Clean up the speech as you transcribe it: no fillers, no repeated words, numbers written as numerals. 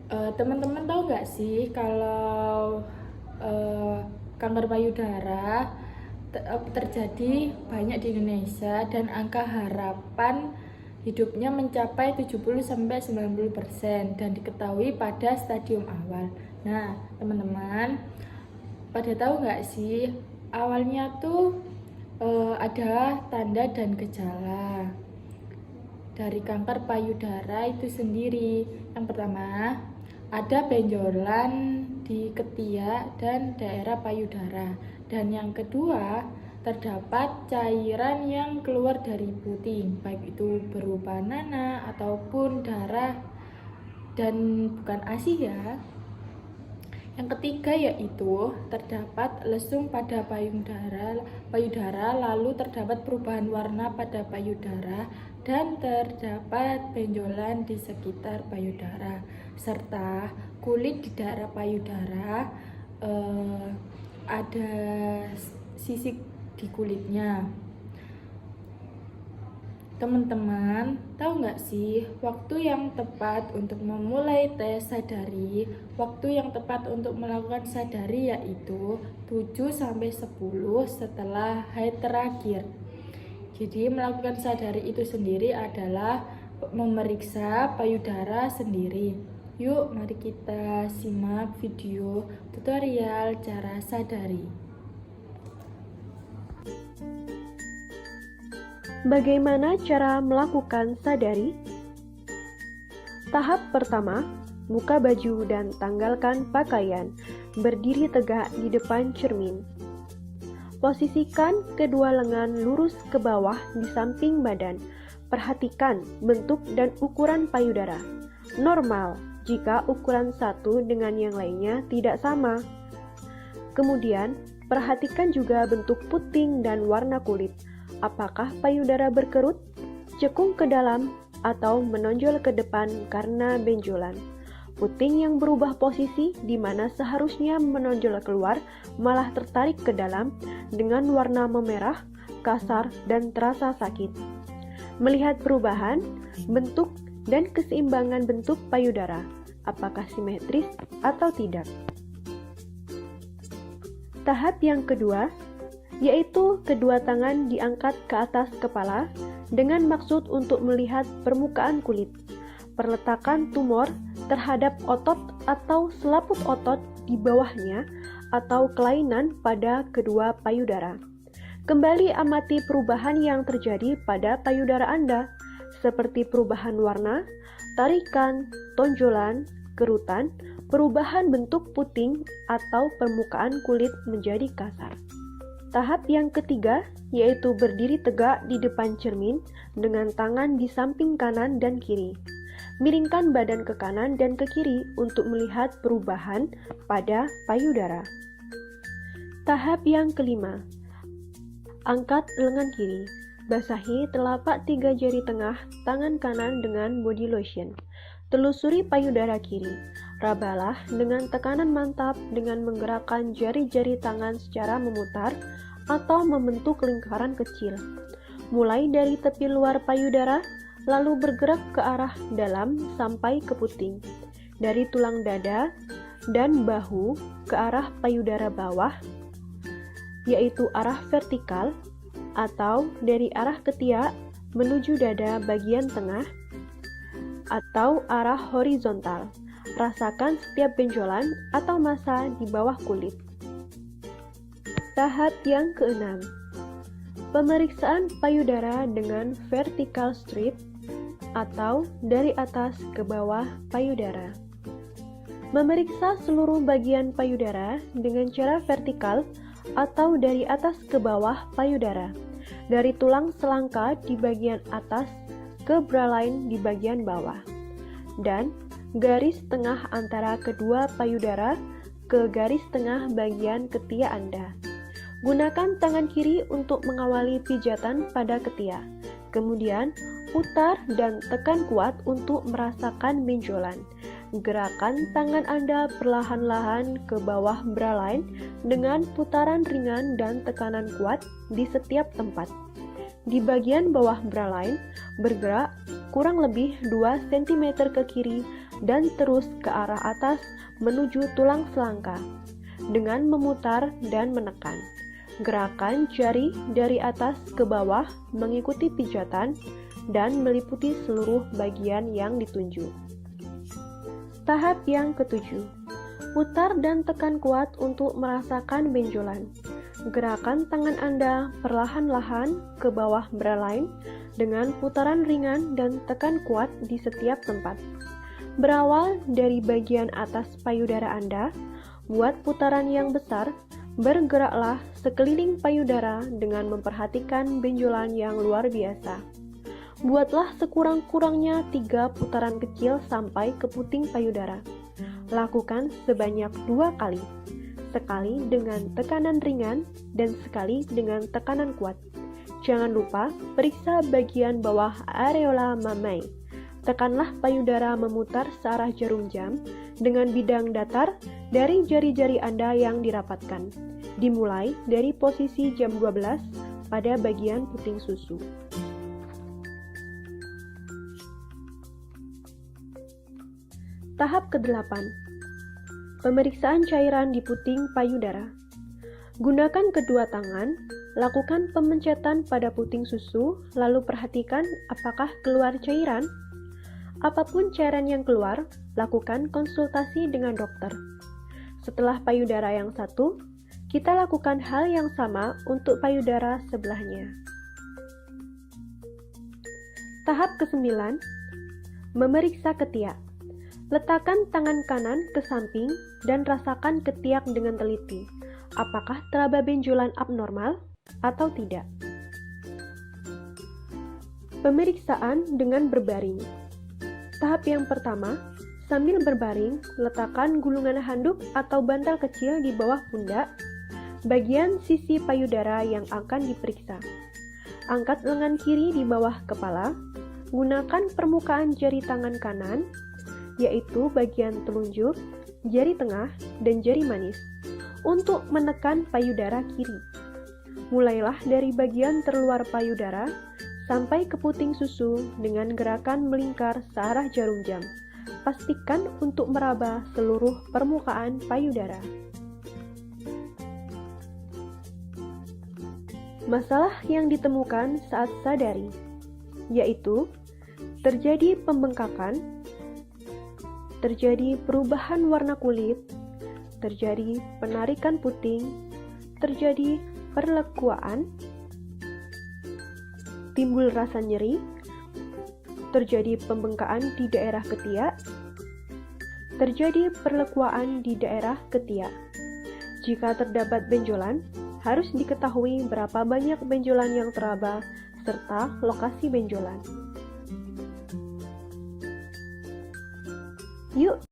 Teman-teman tahu nggak sih kalau kanker payudara terjadi banyak di Indonesia dan angka harapan hidupnya mencapai 70-90% dan diketahui pada stadium awal. Nah, teman-teman, pada tahu nggak sih awalnya tuh ada tanda dan gejala dari kanker payudara itu sendiri. Yang pertama, ada benjolan di ketiak dan daerah payudara. Dan yang kedua, terdapat cairan yang keluar dari puting, baik itu berupa nanah ataupun darah dan bukan ASI ya. Yang ketiga yaitu terdapat lesung pada payudara, lalu terdapat perubahan warna pada payudara dan terdapat benjolan di sekitar payudara serta kulit di daerah payudara ada sisik di kulitnya. Teman-teman, tahu nggak sih waktu yang tepat untuk memulai tes sadari? Waktu yang tepat untuk melakukan sadari yaitu 7-10 setelah haid terakhir. Jadi melakukan sadari itu sendiri adalah memeriksa payudara sendiri. Yuk, mari kita simak video tutorial cara sadari. Bagaimana cara melakukan sadari? Tahap pertama, buka baju dan tanggalkan pakaian. Berdiri tegak di depan cermin. Posisikan kedua lengan lurus ke bawah di samping badan. Perhatikan bentuk dan ukuran payudara. Normal jika ukuran satu dengan yang lainnya tidak sama. Kemudian, perhatikan juga bentuk puting dan warna kulit. Apakah payudara berkerut, cekung ke dalam, atau menonjol ke depan karena benjolan? Puting yang berubah posisi di mana seharusnya menonjol keluar malah tertarik ke dalam dengan warna memerah, kasar, dan terasa sakit. Melihat perubahan, bentuk, dan keseimbangan bentuk payudara, apakah simetris atau tidak? Tahap yang kedua, yaitu kedua tangan diangkat ke atas kepala dengan maksud untuk melihat permukaan kulit, perletakan tumor terhadap otot atau selaput otot di bawahnya atau kelainan pada kedua payudara. Kembali amati perubahan yang terjadi pada payudara Anda, seperti perubahan warna, tarikan, tonjolan, kerutan, perubahan bentuk puting, atau permukaan kulit menjadi kasar. Tahap yang ketiga, yaitu berdiri tegak di depan cermin dengan tangan di samping kanan dan kiri. Miringkan badan ke kanan dan ke kiri untuk melihat perubahan pada payudara. Tahap yang kelima, angkat lengan kiri. Basahi telapak 3 jari tengah tangan kanan dengan body lotion. Telusuri payudara kiri. Rabalah dengan tekanan mantap dengan menggerakkan jari-jari tangan secara memutar atau membentuk lingkaran kecil. Mulai dari tepi luar payudara, lalu bergerak ke arah dalam sampai ke puting. Dari tulang dada dan bahu ke arah payudara bawah, yaitu arah vertikal, atau dari arah ketiak menuju dada bagian tengah, atau arah horizontal. Rasakan setiap benjolan atau massa di bawah kulit. Tahap yang keenam, pemeriksaan payudara dengan vertical strip atau dari atas ke bawah payudara. Memeriksa seluruh bagian payudara dengan cara vertikal atau dari atas ke bawah payudara, dari tulang selangka di bagian atas ke bra line di bagian bawah, dan garis tengah antara kedua payudara ke garis tengah bagian ketiak Anda. Gunakan tangan kiri untuk mengawali pijatan pada ketiak. Kemudian, putar dan tekan kuat untuk merasakan benjolan. Gerakan tangan Anda perlahan-lahan ke bawah bra line dengan putaran ringan dan tekanan kuat di setiap tempat. Di bagian bawah bra line, bergerak kurang lebih 2 cm ke kiri dan terus ke arah atas menuju tulang selangka dengan memutar dan menekan. Gerakan jari dari atas ke bawah mengikuti pijatan dan meliputi seluruh bagian yang ditunjuk. Tahap yang ketujuh, putar dan tekan kuat untuk merasakan benjolan. Gerakan tangan Anda perlahan-lahan ke bawah berlain dengan putaran ringan dan tekan kuat di setiap tempat. Berawal dari bagian atas payudara Anda, buat putaran yang besar, bergeraklah sekeliling payudara dengan memperhatikan benjolan yang luar biasa. Buatlah sekurang-kurangnya 3 putaran kecil sampai ke puting payudara. Lakukan sebanyak 2 kali, sekali dengan tekanan ringan dan sekali dengan tekanan kuat. Jangan lupa periksa bagian bawah areola mammae. Tekanlah payudara memutar searah jarum jam dengan bidang datar dari jari-jari Anda yang dirapatkan. Dimulai dari posisi jam 12 pada bagian puting susu. Tahap ke-8. Pemeriksaan cairan di puting payudara. Gunakan kedua tangan, lakukan pemencetan pada puting susu, lalu perhatikan apakah keluar cairan. Apapun cairan yang keluar, lakukan konsultasi dengan dokter. Setelah payudara yang satu, kita lakukan hal yang sama untuk payudara sebelahnya. Tahap ke-9. Memeriksa ketiak. Letakkan tangan kanan ke samping dan rasakan ketiak dengan teliti. Apakah teraba benjolan abnormal atau tidak? Pemeriksaan dengan berbaring. Tahap yang pertama, sambil berbaring, letakkan gulungan handuk atau bantal kecil di bawah pundak, bagian sisi payudara yang akan diperiksa. Angkat lengan kiri di bawah kepala, gunakan permukaan jari tangan kanan, yaitu bagian telunjuk, jari tengah, dan jari manis, untuk menekan payudara kiri. Mulailah dari bagian terluar payudara sampai ke puting susu dengan gerakan melingkar searah jarum jam. Pastikan untuk meraba seluruh permukaan payudara. Masalah yang ditemukan saat sadari, yaitu terjadi pembengkakan, terjadi perubahan warna kulit, terjadi penarikan puting, terjadi perlekuan, timbul rasa nyeri, terjadi pembengkakan di daerah ketiak, terjadi perlekuan di daerah ketiak. Jika terdapat benjolan, harus diketahui berapa banyak benjolan yang teraba serta lokasi benjolan. Yuk,